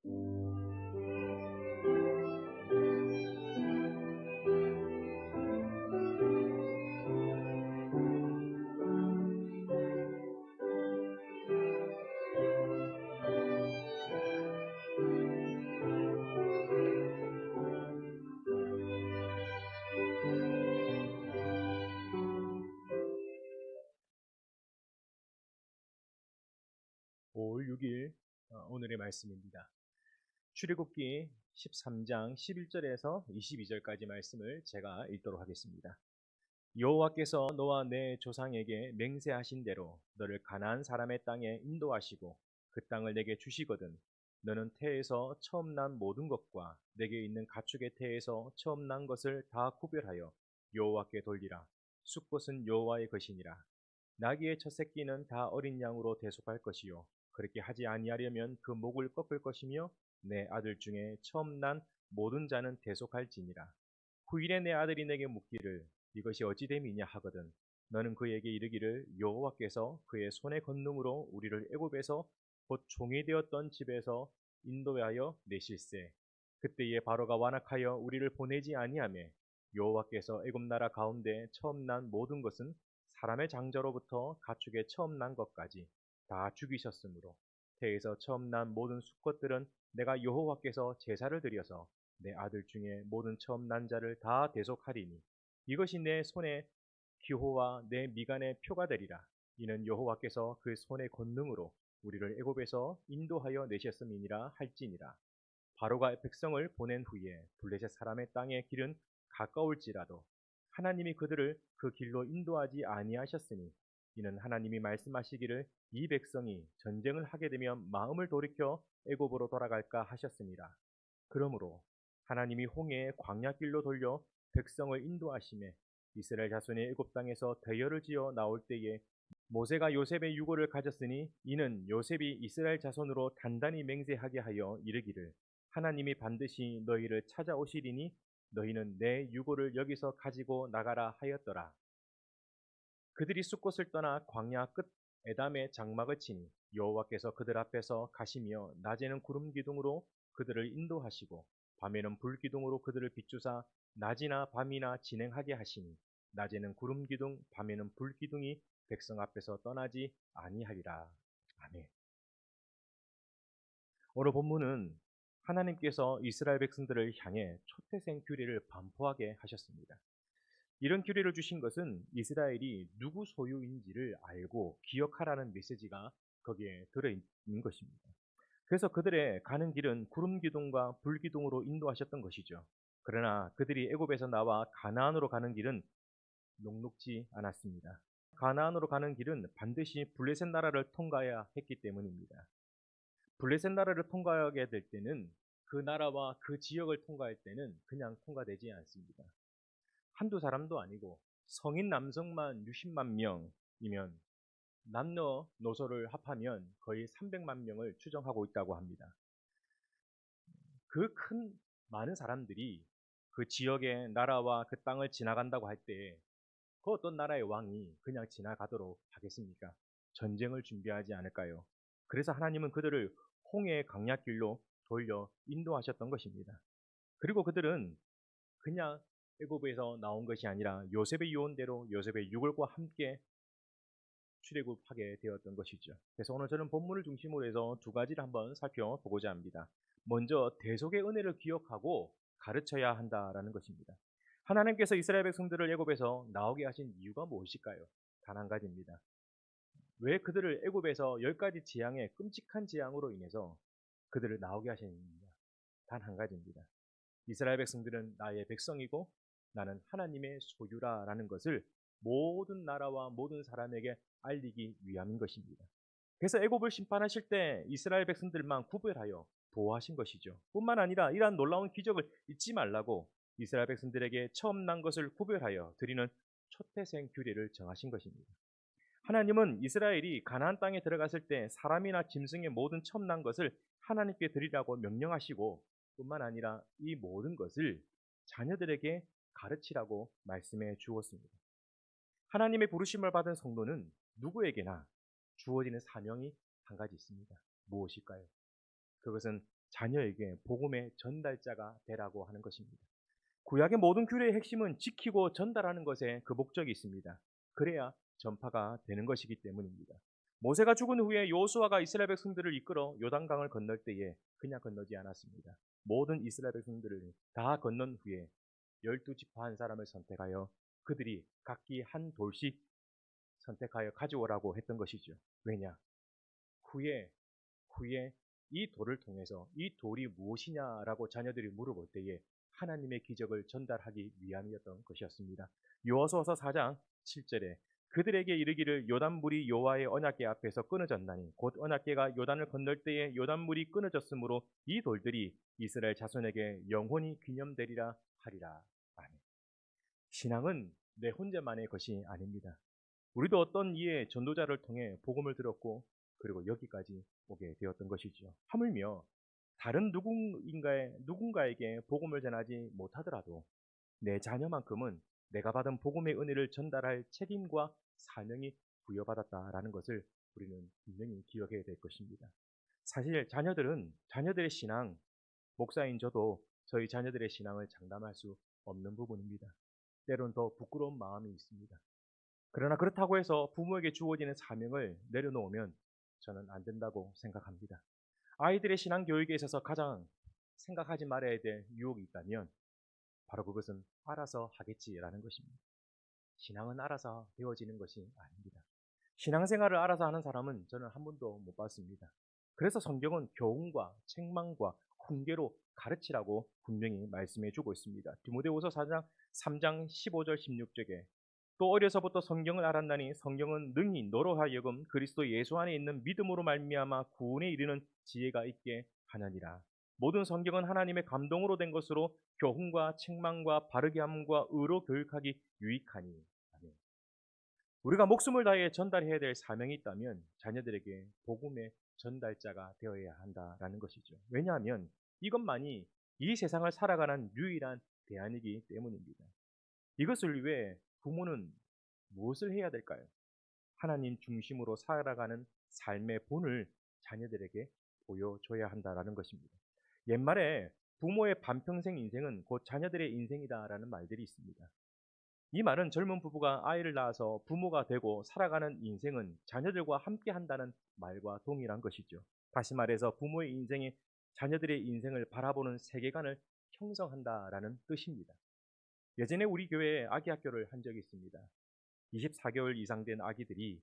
5월 6일 오늘의 말씀입니다. 출애굽기 13장 11절에서 22절까지 말씀을 제가 읽도록 하겠습니다. 여호와께서 너와 내 조상에게 맹세하신 대로 너를 가나안 사람의 땅에 인도하시고 그 땅을 내게 주시거든 너는 태에서 처음 난 모든 것과 내게 있는 가축의 태에서 처음 난 것을 다 구별하여 여호와께 돌리라. 숫것은 여호와의 것이니라. 나귀의 첫 새끼는 다 어린 양으로 대속할 것이요 그렇게 하지 아니하려면 그 목을 꺾을 것이며 내 아들 중에 처음 난 모든 자는 대속할지니라. 후일에 내 아들이 내게 묻기를 이것이 어찌 됨이냐 하거든 너는 그에게 이르기를 여호와께서 그의 손의 권능으로 우리를 애굽에서 곧 종이 되었던 집에서 인도하여 내실세. 그때에 바로가 완악하여 우리를 보내지 아니하매 여호와께서 애굽 나라 가운데 처음 난 모든 것은 사람의 장자로부터 가축의 처음 난 것까지 다 죽이셨으므로 태에서 처음 난 모든 수컷들은 내가 여호와께서 제사를 드려서 내 아들 중에 모든 처음 난 자를 다 대속하리니 이것이 내 손의 기호와 내 미간의 표가 되리라. 이는 여호와께서 그 손의 권능으로 우리를 애굽에서 인도하여 내셨음이니라 할지니라. 바로가 백성을 보낸 후에 블레셋 사람의 땅의 길은 가까울지라도 하나님이 그들을 그 길로 인도하지 아니하셨으니 이는 하나님이 말씀하시기를 이 백성이 전쟁을 하게 되면 마음을 돌이켜 애굽으로 돌아갈까 하셨습니다. 그러므로 하나님이 홍해의 광야길로 돌려 백성을 인도하심에 이스라엘 자손이 애굽 땅에서 대열을 지어 나올 때에 모세가 요셉의 유고를 가졌으니 이는 요셉이 이스라엘 자손으로 단단히 맹세하게 하여 이르기를 하나님이 반드시 너희를 찾아오시리니 너희는 내 유고를 여기서 가지고 나가라 하였더라. 그들이 숫곳을 떠나 광야 끝 에담의 장막을 치니 여호와께서 그들 앞에서 가시며 낮에는 구름 기둥으로 그들을 인도하시고 밤에는 불 기둥으로 그들을 비추사 낮이나 밤이나 진행하게 하시니 낮에는 구름 기둥 밤에는 불 기둥이 백성 앞에서 떠나지 아니하리라. 아멘. 오늘 본문은 하나님께서 이스라엘 백성들을 향해 초태생 규례를 반포하게 하셨습니다. 이런 규례를 주신 것은 이스라엘이 누구 소유인지를 알고 기억하라는 메시지가 거기에 들어있는 것입니다. 그래서 그들의 가는 길은 구름 기둥과 불 기둥으로 인도하셨던 것이죠. 그러나 그들이 애굽에서 나와 가나안으로 가는 길은 녹록지 않았습니다. 가나안으로 가는 길은 반드시 블레셋 나라를 통과해야 했기 때문입니다. 블레셋 나라를 통과하게 될 때는 그 나라와 그 지역을 통과할 때는 그냥 통과되지 않습니다. 한두 사람도 아니고 성인 남성만 60만 명이면 남녀노소를 합하면 거의 300만 명을 추정하고 있다고 합니다. 그 많은 사람들이 그 지역의 나라와 그 땅을 지나간다고 할 때 그 어떤 나라의 왕이 그냥 지나가도록 하겠습니까? 전쟁을 준비하지 않을까요? 그래서 하나님은 그들을 홍해의 강약길로 돌려 인도하셨던 것입니다. 그리고 그들은 그냥 애굽에서 나온 것이 아니라 요셉의 유언대로 요셉의 유골과 함께 출애굽하게 되었던 것이죠. 그래서 오늘 저는 본문을 중심으로 해서 두 가지를 한번 살펴보고자 합니다. 먼저 대속의 은혜를 기억하고 가르쳐야 한다라는 것입니다. 하나님께서 이스라엘 백성들을 애굽에서 나오게 하신 이유가 무엇일까요? 단 한 가지입니다. 왜 그들을 애굽에서 10가지 재앙의 끔찍한 재앙으로 인해서 그들을 나오게 하셨느냐? 단 한 가지입니다. 이스라엘 백성들은 나의 백성이고 나는 하나님의 소유라라는 것을 모든 나라와 모든 사람에게 알리기 위함인 것입니다. 그래서 애굽을 심판하실 때 이스라엘 백성들만 구별하여 보호하신 것이죠. 뿐만 아니라 이러한 놀라운 기적을 잊지 말라고 이스라엘 백성들에게 처음 난 것을 구별하여 드리는 초태생 규례를 정하신 것입니다. 하나님은 이스라엘이 가나안 땅에 들어갔을 때 사람이나 짐승의 모든 처음 난 것을 하나님께 드리라고 명령하시고 뿐만 아니라 이 모든 것을 자녀들에게 가르치라고 말씀해 주었습니다. 하나님의 부르심을 받은 성도는 누구에게나 주어지는 사명이 한 가지 있습니다. 무엇일까요? 그것은 자녀에게 복음의 전달자가 되라고 하는 것입니다. 구약의 모든 규례의 핵심은 지키고 전달하는 것에 그 목적이 있습니다. 그래야 전파가 되는 것이기 때문입니다. 모세가 죽은 후에 여호수아가 이스라엘 백성들을 이끌어 요단강을 건널 때에 그냥 건너지 않았습니다. 모든 이스라엘 백성들을 다 건넌 후에 12지파 한 사람을 선택하여 그들이 각기 한 돌씩 선택하여 가져오라고 했던 것이죠. 왜냐? 후에 이 돌을 통해서 이 돌이 무엇이냐라고 자녀들이 물어볼 때에 하나님의 기적을 전달하기 위함이었던 것이었습니다. 여호수아서 4장 7절에 그들에게 이르기를 요단물이 여호와의 언약궤 앞에서 끊어졌나니 곧 언약궤가 요단을 건널 때에 요단물이 끊어졌으므로 이 돌들이 이스라엘 자손에게 영원히 기념되리라 하리라. 아멘. 신앙은 내 혼자만의 것이 아닙니다. 우리도 어떤 이의 전도자를 통해 복음을 들었고 그리고 여기까지 오게 되었던 것이죠. 하물며 다른 누군가에게 복음을 전하지 못하더라도 내 자녀만큼은 내가 받은 복음의 은혜를 전달할 책임과 사명이 부여받았다라는 것을 우리는 분명히 기억해야 될 것입니다. 사실 자녀들의 신앙, 목사인 저도 저희 자녀들의 신앙을 장담할 수 없는 부분입니다. 때론 더 부끄러운 마음이 있습니다. 그러나 그렇다고 해서 부모에게 주어지는 사명을 내려놓으면 저는 안 된다고 생각합니다. 아이들의 신앙 교육에 있어서 가장 생각하지 말아야 될 유혹이 있다면 바로 그것은 알아서 하겠지라는 것입니다. 신앙은 알아서 배워지는 것이 아닙니다. 신앙생활을 알아서 하는 사람은 저는 한 번도 못 봤습니다. 그래서 성경은 교훈과 책망과 훈계로 가르치라고 분명히 말씀해 주고 있습니다. 디모데후서 4장 3장 15절 16절에 또 어려서부터 성경을 알았나니 성경은 능히 너로 하여금 그리스도 예수 안에 있는 믿음으로 말미암아 구원에 이르는 지혜가 있게 하느니라. 모든 성경은 하나님의 감동으로 된 것으로 교훈과 책망과 바르게 함과 의로 교육하기 유익하니. 아멘. 우리가 목숨을 다해 전달해야 될 사명이 있다면 자녀들에게 복음의 전달자가 되어야 한다라는 것이죠. 왜냐하면 이것만이 이 세상을 살아가는 유일한 대안이기 때문입니다. 이것을 위해 부모는 무엇을 해야 될까요? 하나님 중심으로 살아가는 삶의 본을 자녀들에게 보여줘야 한다라는 것입니다. 옛말에 부모의 반평생 인생은 곧 자녀들의 인생이다라는 말들이 있습니다. 이 말은 젊은 부부가 아이를 낳아서 부모가 되고 살아가는 인생은 자녀들과 함께 한다는 말과 동일한 것이죠. 다시 말해서 부모의 인생이 자녀들의 인생을 바라보는 세계관을 형성한다라는 뜻입니다. 예전에 우리 교회에 아기 학교를 한 적이 있습니다. 24개월 이상 된 아기들이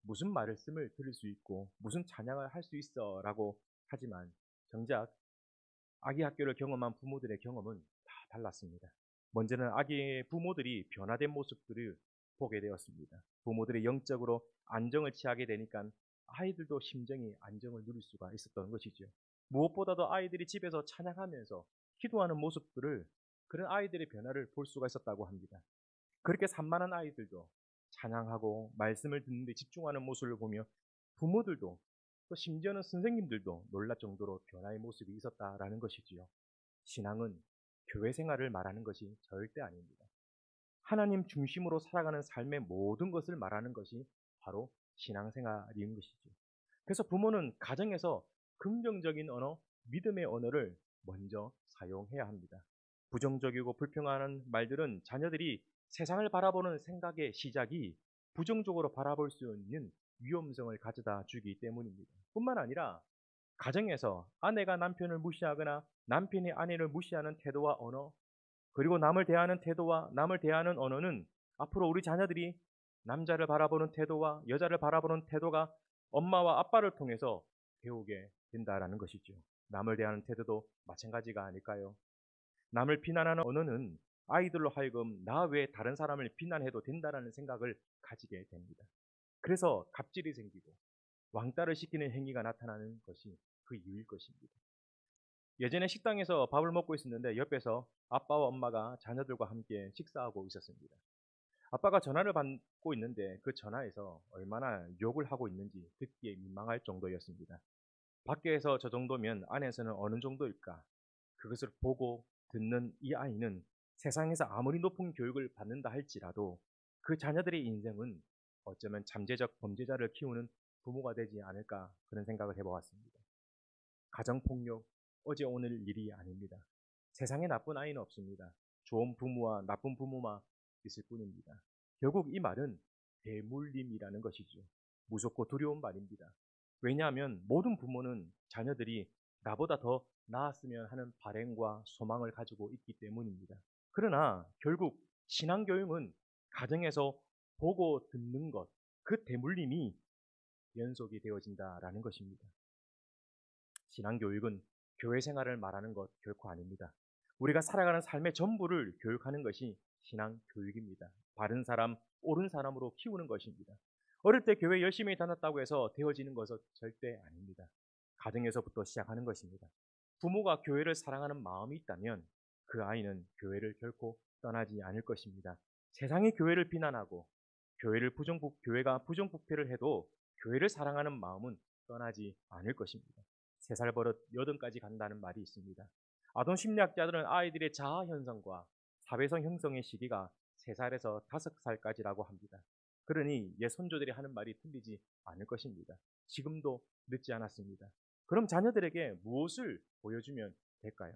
무슨 말씀을 들을 수 있고 무슨 찬양을 할 수 있어 라고 하지만 정작 아기 학교를 경험한 부모들의 경험은 다 달랐습니다. 먼저는 아기의 부모들이 변화된 모습들을 보게 되었습니다. 부모들이 영적으로 안정을 취하게 되니까 아이들도 심정이 안정을 누릴 수가 있었던 것이죠. 무엇보다도 아이들이 집에서 찬양하면서 기도하는 모습들을 그런 아이들의 변화를 볼 수가 있었다고 합니다. 그렇게 산만한 아이들도 찬양하고 말씀을 듣는 데 집중하는 모습을 보며 부모들도 또 심지어는 선생님들도 놀랄 정도로 변화의 모습이 있었다라는 것이지요. 신앙은 교회 생활을 말하는 것이 절대 아닙니다. 하나님 중심으로 살아가는 삶의 모든 것을 말하는 것이 바로 신앙생활인 것이죠. 그래서 부모는 가정에서 긍정적인 언어, 믿음의 언어를 먼저 사용해야 합니다. 부정적이고 불평하는 말들은 자녀들이 세상을 바라보는 생각의 시작이 부정적으로 바라볼 수 있는 위험성을 가져다 주기 때문입니다. 뿐만 아니라 가정에서 아내가 남편을 무시하거나 남편이 아내를 무시하는 태도와 언어, 그리고 남을 대하는 태도와 남을 대하는 언어는 앞으로 우리 자녀들이 남자를 바라보는 태도와 여자를 바라보는 태도가 엄마와 아빠를 통해서 배우게 된다라는 것이죠. 남을 대하는 태도도 마찬가지가 아닐까요? 남을 비난하는 언어는 아이들로 하여금 나 외에 다른 사람을 비난해도 된다라는 생각을 가지게 됩니다. 그래서 갑질이 생기고 왕따를 시키는 행위가 나타나는 것이 그 이유일 것입니다. 예전에 식당에서 밥을 먹고 있었는데 옆에서 아빠와 엄마가 자녀들과 함께 식사하고 있었습니다. 아빠가 전화를 받고 있는데 그 전화에서 얼마나 욕을 하고 있는지 듣기에 민망할 정도였습니다. 밖에서 저 정도면 안에서는 어느 정도일까? 그것을 보고 듣는 이 아이는 세상에서 아무리 높은 교육을 받는다 할지라도 그 자녀들의 인생은 어쩌면 잠재적 범죄자를 키우는 부모가 되지 않을까 그런 생각을 해보았습니다. 가정폭력, 어제 오늘 일이 아닙니다. 세상에 나쁜 아이는 없습니다. 좋은 부모와 나쁜 부모만 있을 뿐입니다. 결국 이 말은 대물림이라는 것이죠. 무섭고 두려운 말입니다. 왜냐하면 모든 부모는 자녀들이 나보다 더 나았으면 하는 바램과 소망을 가지고 있기 때문입니다. 그러나 결국 신앙교육은 가정에서 보고 듣는 것, 그 대물림이 연속이 되어진다라는 것입니다. 신앙교육은 교회 생활을 말하는 것 결코 아닙니다. 우리가 살아가는 삶의 전부를 교육하는 것이 신앙교육입니다. 바른 사람, 옳은 사람으로 키우는 것입니다. 어릴 때 교회 열심히 다녔다고 해서 되어지는 것은 절대 아닙니다. 가정에서부터 시작하는 것입니다. 부모가 교회를 사랑하는 마음이 있다면 그 아이는 교회를 결코 떠나지 않을 것입니다. 세상이 교회를 비난하고 교회가 부정부패를 해도 교회를 사랑하는 마음은 떠나지 않을 것입니다. 3살 버릇 8까지 간다는 말이 있습니다. 아동 심리학자들은 아이들의 자아 형성과 사회성 형성의 시기가 3살에서 5살까지라고 합니다. 그러니 옛 선조들이 하는 말이 틀리지 않을 것입니다. 지금도 늦지 않았습니다. 그럼 자녀들에게 무엇을 보여주면 될까요?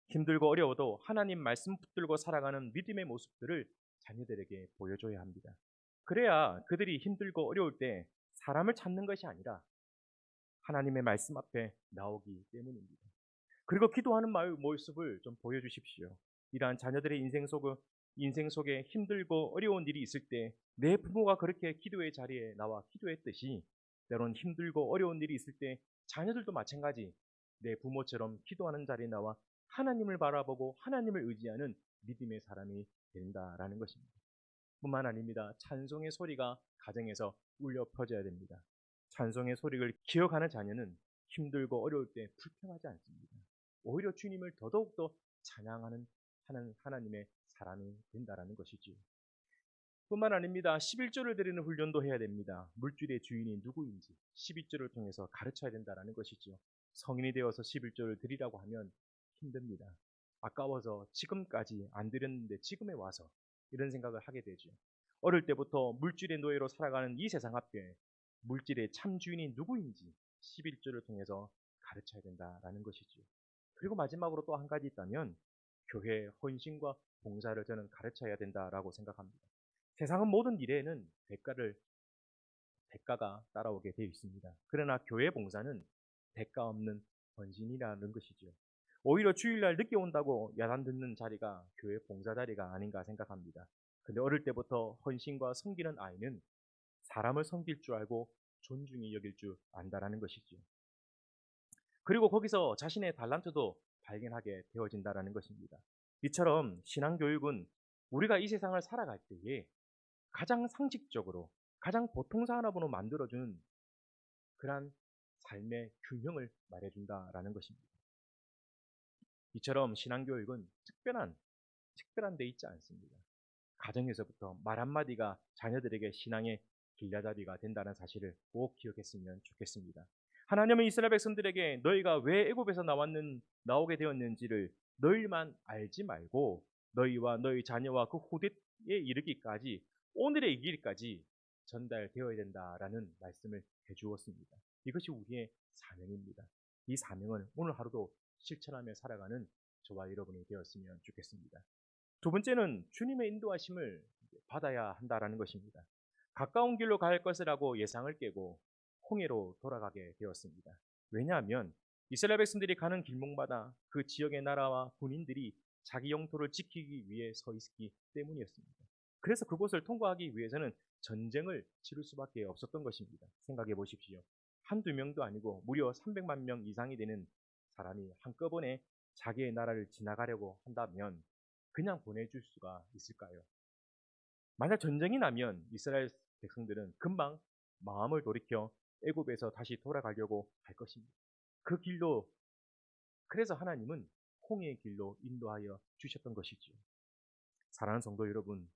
힘들고 어려워도 하나님 말씀 붙들고 살아가는 믿음의 모습들을 자녀들에게 보여줘야 합니다. 그래야 그들이 힘들고 어려울 때 사람을 찾는 것이 아니라 하나님의 말씀 앞에 나오기 때문입니다. 그리고 기도하는 모습을 좀 보여주십시오. 이러한 자녀들의 인생 속에 힘들고 어려운 일이 있을 때 내 부모가 그렇게 기도의 자리에 나와 기도했듯이 때론 힘들고 어려운 일이 있을 때 자녀들도 마찬가지 내 부모처럼 기도하는 자리에 나와 하나님을 바라보고 하나님을 의지하는 믿음의 사람이 된다라는 것입니다. 뿐만 아닙니다. 찬송의 소리가 가정에서 울려 퍼져야 됩니다. 찬송의 소리를 기억하는 자녀는 힘들고 어려울 때 불평하지 않습니다. 오히려 주님을 더더욱더 찬양하는 하나님의 사람이 된다라는 것이지요. 뿐만 아닙니다. 11조를 드리는 훈련도 해야 됩니다. 물질의 주인이 누구인지 12조를 통해서 가르쳐야 된다라는 것이지요. 성인이 되어서 11조를 드리라고 하면 힘듭니다. 아까워서 지금까지 안 드렸는데 지금에 와서 이런 생각을 하게 되죠. 어릴 때부터 물질의 노예로 살아가는 이 세상 앞에 물질의 참 주인이 누구인지 11조를 통해서 가르쳐야 된다라는 것이죠. 그리고 마지막으로 또 한 가지 있다면 교회의 헌신과 봉사를 저는 가르쳐야 된다라고 생각합니다. 세상은 모든 일에는 대가가 따라오게 되어 있습니다. 그러나 교회 봉사는 대가 없는 헌신이라는 것이죠. 오히려 주일날 늦게 온다고 야단 듣는 자리가 교회 봉사 자리가 아닌가 생각합니다. 근데 어릴 때부터 헌신과 섬기는 아이는 사람을 섬길 줄 알고 존중히 여길 줄 안다라는 것이죠. 그리고 거기서 자신의 달란트도 발견하게 되어진다라는 것입니다. 이처럼 신앙교육은 우리가 이 세상을 살아갈 때에 가장 상식적으로 가장 보통사안으로 만들어주는 그러한 삶의 균형을 말해준다라는 것입니다. 이처럼 신앙교육은 특별한 데 있지 않습니다. 가정에서부터 말 한마디가 자녀들에게 신앙의 길라잡이가 된다는 사실을 꼭 기억했으면 좋겠습니다. 하나님은 이스라엘 백성들에게 너희가 왜 애굽에서 나오게 되었는지를 너희만 알지 말고 너희와 너희 자녀와 그 후대에 이르기까지 오늘의 길까지 전달되어야 된다라는 말씀을 해주었습니다. 이것이 우리의 사명입니다. 이 사명을 오늘 하루도 실천하며 살아가는 저와 여러분이 되었으면 좋겠습니다. 두 번째는 주님의 인도하심을 받아야 한다라는 것입니다. 가까운 길로 갈 것이라고 예상을 깨고 홍해로 돌아가게 되었습니다. 왜냐하면 이스라엘 백성들이 가는 길목마다 그 지역의 나라와 군인들이 자기 영토를 지키기 위해 서 있기 때문이었습니다. 그래서 그곳을 통과하기 위해서는 전쟁을 치를 수밖에 없었던 것입니다. 생각해 보십시오. 한두 명도 아니고 무려 300만 명 이상이 되는 사람이 한꺼번에 자기의 나라를 지나가려고 한다면 그냥 보내줄 수가 있을까요? 만약 전쟁이 나면 이스라엘 백성들은 금방 마음을 돌이켜 애굽에서 다시 돌아가려고 할 것입니다. 그 길로 그래서 하나님은 홍해의 길로 인도하여 주셨던 것이지요. 사랑하는 성도 여러분,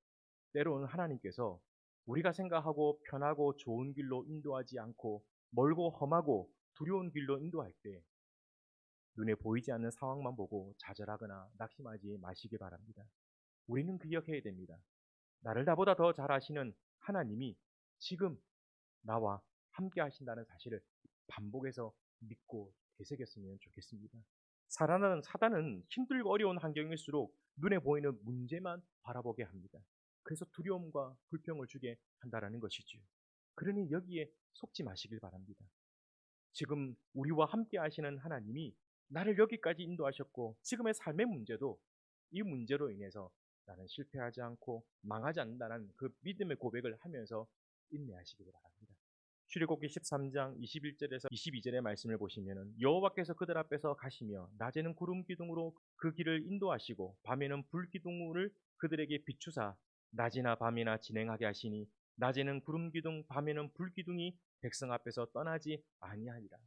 때로는 하나님께서 우리가 생각하고 편하고 좋은 길로 인도하지 않고 멀고 험하고 두려운 길로 인도할 때 눈에 보이지 않는 상황만 보고 좌절하거나 낙심하지 마시기 바랍니다. 우리는 기억해야 됩니다. 나를 나보다 더 잘 아시는 하나님이 지금 나와 함께 하신다는 사실을 반복해서 믿고 되새겼으면 좋겠습니다. 사단은 힘들고 어려운 환경일수록 눈에 보이는 문제만 바라보게 합니다. 그래서 두려움과 불평을 주게 한다라는 것이지요. 그러니 여기에 속지 마시길 바랍니다. 지금 우리와 함께 하시는 하나님이 나를 여기까지 인도하셨고 지금의 삶의 문제도 이 문제로 인해서 나는 실패하지 않고 망하지 않는다는 그 믿음의 고백을 하면서 인내하시길 바랍니다. 출애굽기 13장 21절에서 22절의 말씀을 보시면은 여호와께서 그들 앞에서 가시며 낮에는 구름 기둥으로 그 길을 인도하시고 밤에는 불 기둥을 그들에게 비추사 낮이나 밤이나 진행하게 하시니 낮에는 구름 기둥 밤에는 불 기둥이 백성 앞에서 떠나지 아니하니라.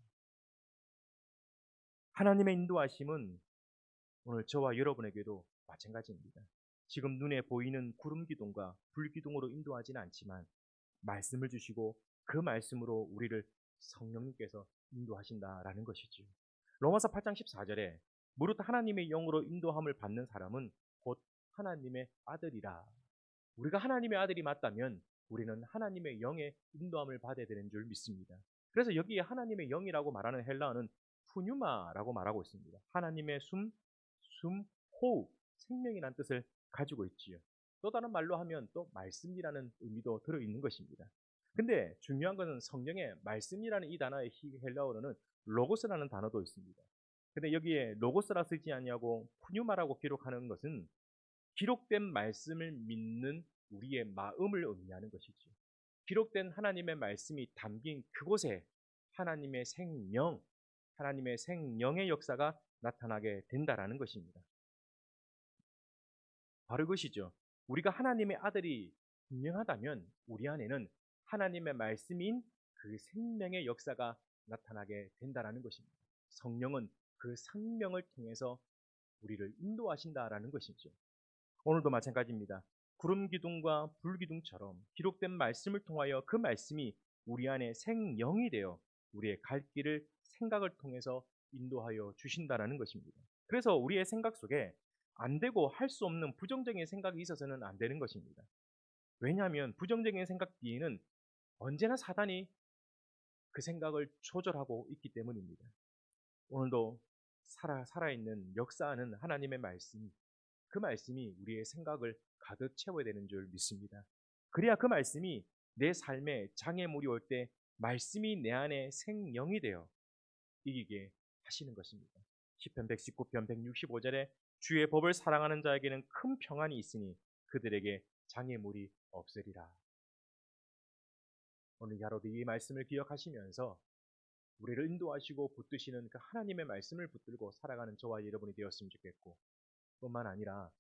하나님의 인도하심은 오늘 저와 여러분에게도 마찬가지입니다. 지금 눈에 보이는 구름 기둥과 불 기둥으로 인도하지는 않지만 말씀을 주시고 그 말씀으로 우리를 성령님께서 인도하신다라는 것이지요. 로마서 8장 14절에 무릇 하나님의 영으로 인도함을 받는 사람은 곧 하나님의 아들이라. 우리가 하나님의 아들이 맞다면 우리는 하나님의 영의 인도함을 받아야 되는 줄 믿습니다. 그래서 여기에 하나님의 영이라고 말하는 헬라어는 푸뉴마라고 말하고 있습니다. 하나님의 호흡, 생명이라는 뜻을 가지고 있지요. 또 다른 말로 하면 또 말씀이라는 의미도 들어있는 것입니다. 근데 중요한 것은 성경에 말씀이라는 이 단어의 헬라어로는 로고스라는 단어도 있습니다. 근데 여기에 로고스라 쓰지 아니하고 푸뉴마라고 기록하는 것은 기록된 말씀을 믿는 우리의 마음을 의미하는 것이죠. 기록된 하나님의 말씀이 담긴 그곳에 하나님의 생명의 역사가 나타나게 된다라는 것입니다. 바로 이것이죠. 우리가 하나님의 아들이 분명하다면 우리 안에는 하나님의 말씀인 그 생명의 역사가 나타나게 된다라는 것입니다. 성령은 그 생명을 통해서 우리를 인도하신다라는 것이죠. 오늘도 마찬가지입니다. 구름 기둥과 불 기둥처럼 기록된 말씀을 통하여 그 말씀이 우리 안에 생영이 되어 우리의 갈 길을 생각을 통해서 인도하여 주신다라는 것입니다. 그래서 우리의 생각 속에 안 되고 할 수 없는 부정적인 생각이 있어서는 안 되는 것입니다. 왜냐하면 부정적인 생각 뒤에는 언제나 사단이 그 생각을 조절하고 있기 때문입니다. 오늘도 살아있는 역사하는 하나님의 말씀, 그 말씀이 우리의 생각을 가득 채워야 되는 줄 믿습니다. 그래야 그 말씀이 내 삶에 장애물이 올 때 말씀이 내 안에 생영이 되어 이기게 하시는 것입니다. 시편 119편 165절에 주의 법을 사랑하는 자에게는 큰 평안이 있으니 그들에게 장애물이 없으리라. 오늘 하루도 이 말씀을 기억하시면서 우리를 인도하시고 붙드시는 그 하나님의 말씀을 붙들고 살아가는 저와 여러분이 되었으면 좋겠고, 뿐만 아니라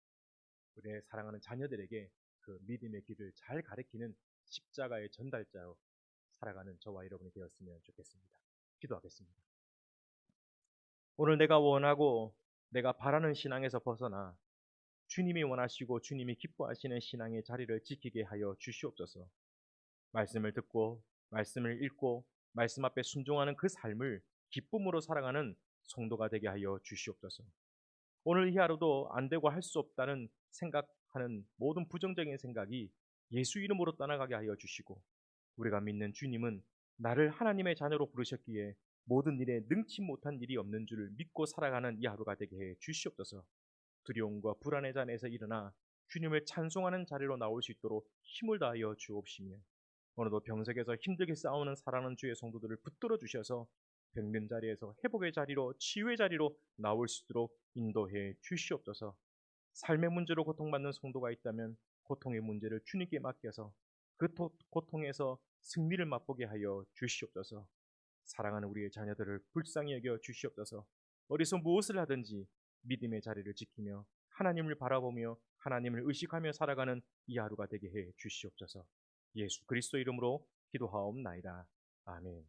우리의 사랑하는 자녀들에게 그 믿음의 길을 잘 가르치는 십자가의 전달자로 살아가는 저와 여러분이 되었으면 좋겠습니다. 기도하겠습니다. 오늘 내가 원하고 내가 바라는 신앙에서 벗어나 주님이 원하시고 주님이 기뻐하시는 신앙의 자리를 지키게 하여 주시옵소서. 말씀을 듣고 말씀을 읽고 말씀 앞에 순종하는 그 삶을 기쁨으로 살아가는 성도가 되게 하여 주시옵소서. 오늘 이 하루도 안 되고 할 수 없다는 생각하는 모든 부정적인 생각이 예수 이름으로 떠나가게 하여 주시고, 우리가 믿는 주님은 나를 하나님의 자녀로 부르셨기에 모든 일에 능치 못한 일이 없는 줄을 믿고 살아가는 이 하루가 되게 해 주시옵소서. 두려움과 불안의 잔에서 일어나 주님을 찬송하는 자리로 나올 수 있도록 힘을 다하여 주옵시며, 오늘도 병석에서 힘들게 싸우는 사랑하는 주의 성도들을 붙들어 주셔서 병든 자리에서 회복의 자리로 치유의 자리로 나올 수 있도록 인도해 주시옵소서. 삶의 문제로 고통받는 성도가 있다면 고통의 문제를 주님께 맡겨서 그 고통에서 승리를 맛보게 하여 주시옵소서. 사랑하는 우리의 자녀들을 불쌍히 여겨 주시옵소서. 어디서 무엇을 하든지 믿음의 자리를 지키며 하나님을 바라보며 하나님을 의식하며 살아가는 이 하루가 되게 해 주시옵소서. 예수 그리스도 이름으로 기도하옵나이다. 아멘.